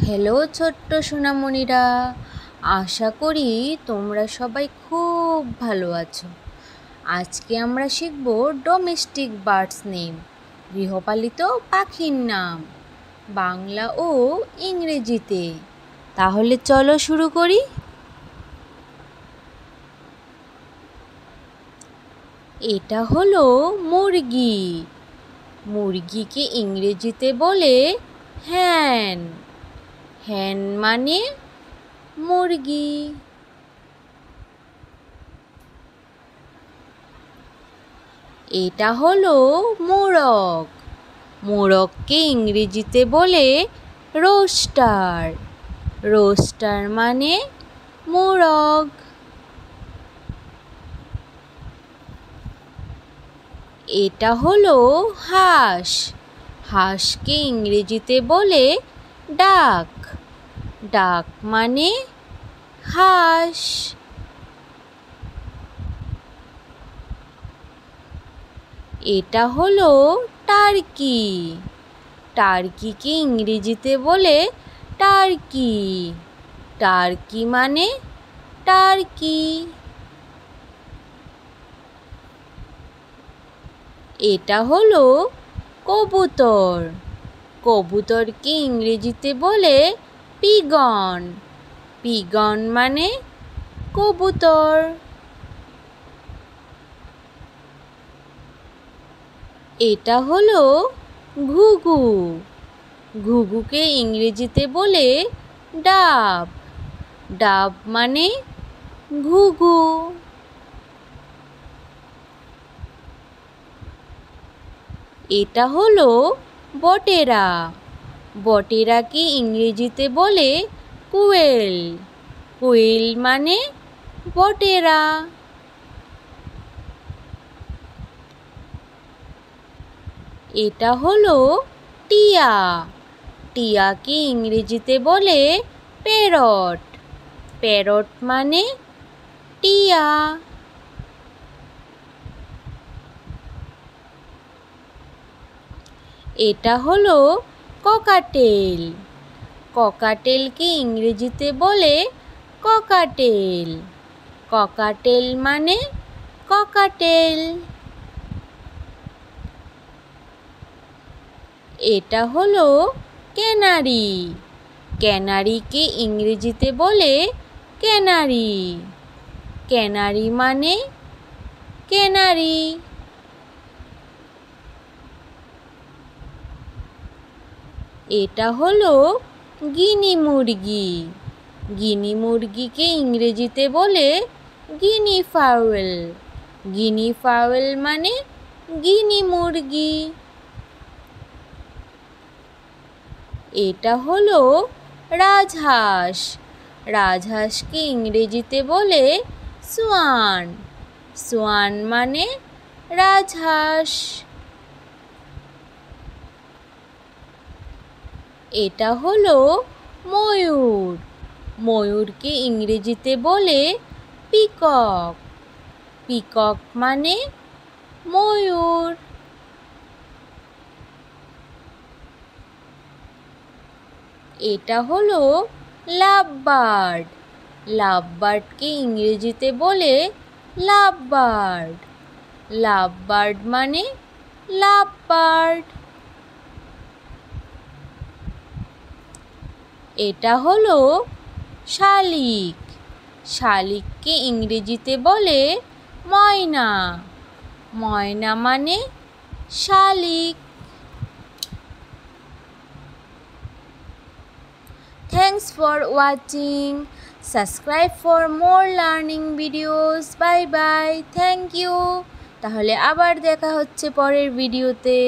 Hello ছোট্ট সোনামণিরা, আশা করি তোমরা সবাই খুব ভালো আছো। আজকে আমরা শিখব ডোমেস্টিক বার্ডস নেম, গৃহপালিত পাখির নাম, বাংলা ও ইংরেজিতে। তাহলে চলো শুরু করি। এটা হলো মুরগি। মুরগিকে ইংরেজিতে বলে হ্যান। হ্যান মানে মুরগি। এটা হলো মোরগ। মোরগকে ইংরেজিতে বলে রোস্টার। রোস্টার মানে মোরগ। এটা হলো হাঁস। হাঁসকে ইংরেজিতে বলে ডাক। ডাক মানে হাঁস। এটা হলো টার্কি। টার্কিকে ইংরেজিতে বলে টার্কি। টার্কি মানে টার্কি। এটা হলো কবুতর। কবুতরকে ইংরেজিতে বলে পিগন। পিগন মানে কবুতর। এটা হলো ঘুঘু। ঘুঘুকে ইংরেজিতে বলে ডাব। ডাব মানে ঘুঘু। এটা হলো বটেরা। বটেরাকে ইংরেজিতে বলে কোয়েল। কোয়েল মানে বটেরা। এটা হলো টিয়া। টিয়াকে ইংরেজিতে বলে প্যারট। প্যারট মানে টিয়া। এটা হলো ককাটেল। ককাটেলকে ইংরেজিতে বলে ককাটেল। ককাটেল মানে ককাটেল। এটা হলো ক্যানারি। ক্যানারিকে ইংরেজিতে বলে ক্যানারি। ক্যানারি মানে ক্যানারি। এটা হলো গিনি মুরগি। গিনি মুরগিকে ইংরেজিতে বলে গিনি ফাউল। গিনি ফাউল মানে গিনি মুরগি। এটা হলো রাজহাঁস। রাজহাঁসকে ইংরেজিতে বলে সোয়ান। সোয়ান মানে রাজহাঁস। এটা হলো ময়ূর। ময়ূরকে ইংরেজিতে বলে পিকক। পিকক মানে ময়ূর। এটা হলো লাভবার্ড। লাভবার্ডকে ইংরেজিতে বলে লাভবার্ড। লাভবার্ড মানে লাভবার্ড। এটা হলো শালিক। শালিককে ইংরেজিতে বলে ময়না। ময়না মানে শালিক। Thanks for watching. Subscribe for more learning videos. Bye bye. Thank you. তাহলে আবার দেখা হচ্ছে পরের ভিডিওতে।